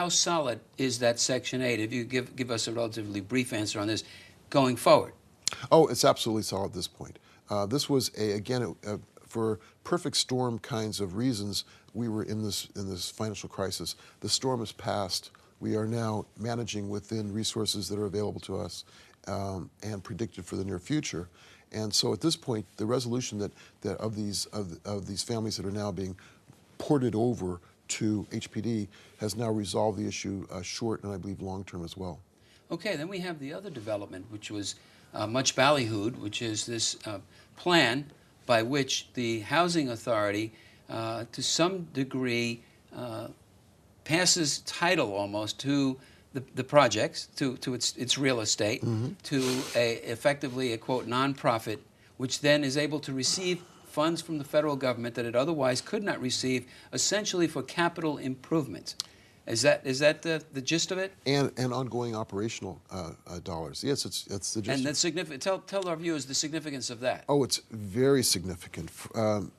how solid is that Section 8? If you give us a relatively brief answer on this going forward. Oh, it's absolutely solid at this point. This was, again, for perfect storm kinds of reasons, we were in this financial crisis. The storm has passed. We are now managing within resources that are available to us and predicted for the near future. And so at this point, the resolution of these families that are now being ported over to HPD has now resolved the issue short and I believe long term as well. Okay, then we have the other development, which was much ballyhooed, which is this plan by which the housing authority, to some degree, passes title almost to the projects, to its real estate, to effectively a quote nonprofit, which then is able to receive funds from the federal government that it otherwise could not receive, essentially for capital improvements. Is that the gist of it? And ongoing operational dollars. Yes, it's the gist. And that's significant. Tell our viewers the significance of that. Oh, it's very significant.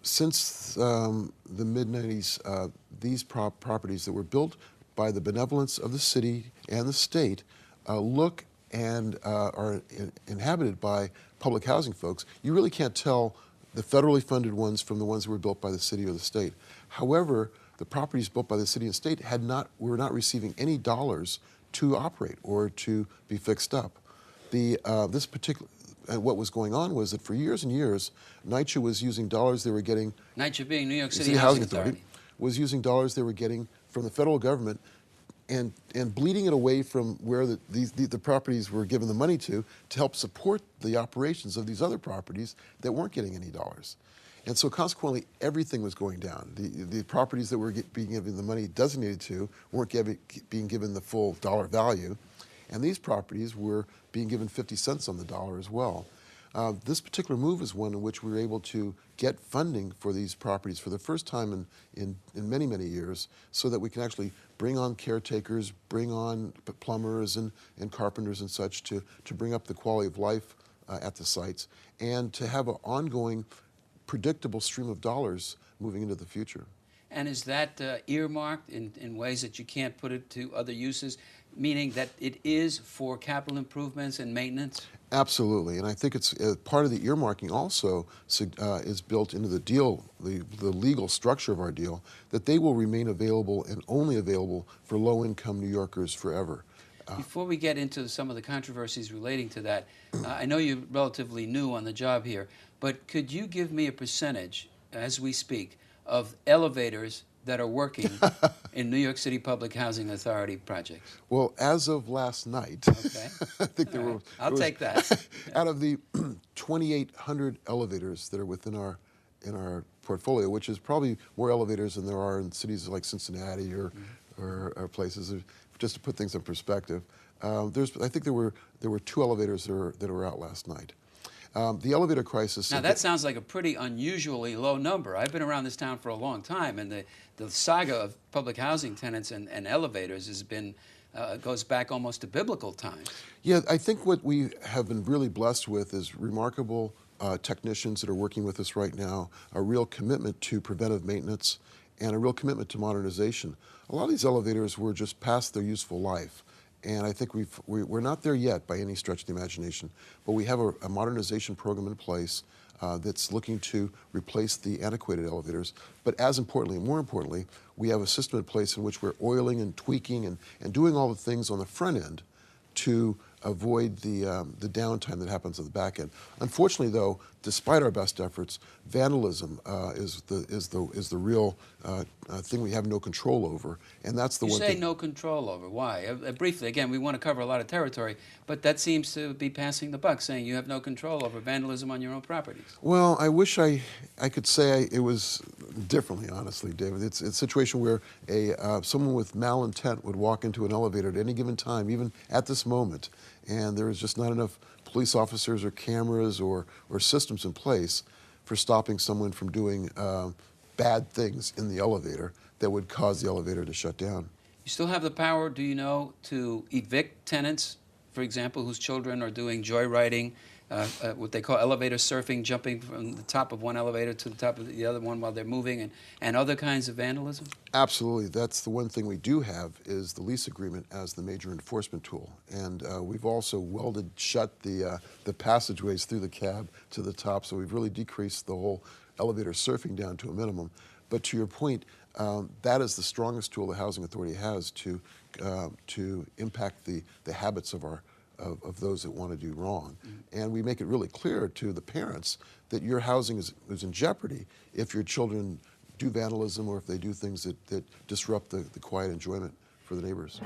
Since the mid-90s, these properties that were built by the benevolence of the city and the state look and are inhabited by public housing folks. You really can't tell the federally funded ones from the ones that were built by the city or the state. However, the properties built by the city and state were not receiving any dollars to operate or to be fixed up. This particular what was going on was that for years and years, NYCHA was using dollars they were getting. NYCHA being New York City Housing Authority was using dollars they were getting from the federal government and bleeding it away from where the properties were given the money to help support the operations of these other properties that weren't getting any dollars. And so consequently, everything was going down. The properties that were being given the money designated to weren't being given the full dollar value. And these properties were being given 50 cents on the dollar as well. This particular move is one in which we were able to get funding for these properties for the first time in many, many years so that we can actually bring on caretakers, bring on plumbers and carpenters and such to bring up the quality of life at the sites and to have an ongoing predictable stream of dollars moving into the future. And is that earmarked in ways that you can't put it to other uses, meaning that it is for capital improvements and maintenance? Absolutely, and I think it's part of the earmarking also is built into the deal, the legal structure of our deal, that they will remain available and only available for low-income New Yorkers forever. Before we get into some of the controversies relating to that, I know you're relatively new on the job here, but could you give me a percentage, as we speak, of elevators that are working in New York City Public Housing Authority projects? Well, as of last night, okay. I think there were. I'll take that. Out of the 2,800 elevators that are within in our portfolio, which is probably more elevators than there are in cities like Cincinnati or places, just to put things in perspective. I think there were 2 elevators that were out last night. The elevator crisis. Now that sounds like a pretty unusually low number. I've been around this town for a long time, and the saga of public housing tenants and elevators has been goes back almost to biblical times. Yeah, I think what we have been really blessed with is remarkable technicians that are working with us right now, a real commitment to preventive maintenance, and a real commitment to modernization. A lot of these elevators were just past their useful life. And I think we're not there yet by any stretch of the imagination, but we have a modernization program in place that's looking to replace the antiquated elevators. But as importantly, more importantly, we have a system in place in which we're oiling and tweaking and doing all the things on the front end to avoid the downtime that happens at the back end. Unfortunately, though, despite our best efforts, vandalism is the real thing we have no control over, and that's the one thing. You say no control over. Why? Briefly, again, we want to cover a lot of territory, but that seems to be passing the buck, saying you have no control over vandalism on your own properties. Well, I wish I could say it was differently, honestly, David. It's a situation where someone with malintent would walk into an elevator at any given time, even at this moment, and there is just not enough police officers or cameras or systems in place for stopping someone from doing bad things in the elevator that would cause the elevator to shut down. You still have the power, do you know, to evict tenants, for example, whose children are doing joyriding what they call elevator surfing, jumping from the top of one elevator to the top of the other one while they're moving, and other kinds of vandalism? Absolutely. That's the one thing we do have is the lease agreement as the major enforcement tool. And we've also welded shut the passageways through the cab to the top, so we've really decreased the whole elevator surfing down to a minimum. But to your point, that is the strongest tool the Housing Authority has to impact the habits of those that want to do wrong. And we make it really clear to the parents that your housing is in jeopardy if your children do vandalism or if they do things that disrupt the quiet enjoyment for the neighbors.